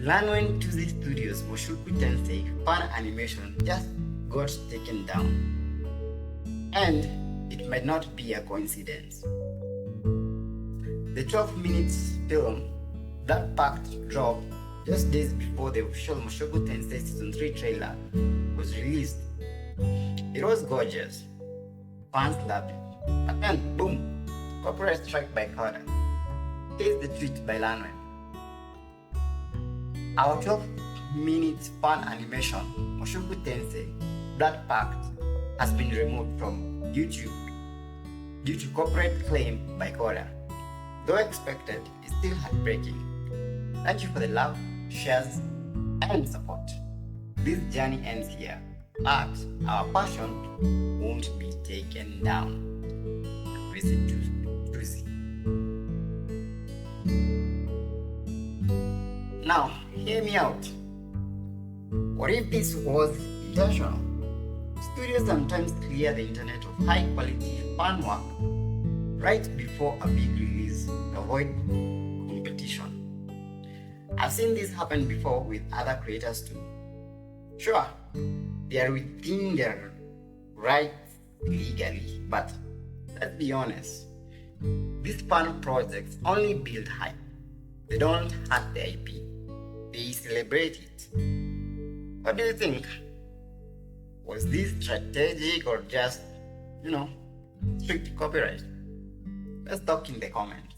Learn when Tuesday Studios' Mushoku Tensei fan animation just got taken down. And it might not be a coincidence. The 12 minutes film that packed dropped just days before the official Mushoku Tensei Season 3 trailer was released. It was gorgeous. Fans loved it. But then, boom, copyright strike by Koda. Here's the tweet by Lanwen. Our 12 minutes fan animation, Mushoku Tensei, Blood Pact, has been removed from YouTube due to copyright claim by Koda. Though expected, it's still heartbreaking. Thank you for the love, shares, and support. This journey ends here, but our passion won't be taken down. Visit Tuesday. Now, hear me out. What if this was intentional? Studios sometimes clear the internet of high quality fan work right before a big release to avoid competition. I've seen this happen before with other creators too. Sure, they are within their rights legally, but let's be honest, these fan projects only build hype. They don't hurt the IP. They celebrate it. What do you think? Was this strategic or just, strict copyright? Let's talk in the comments.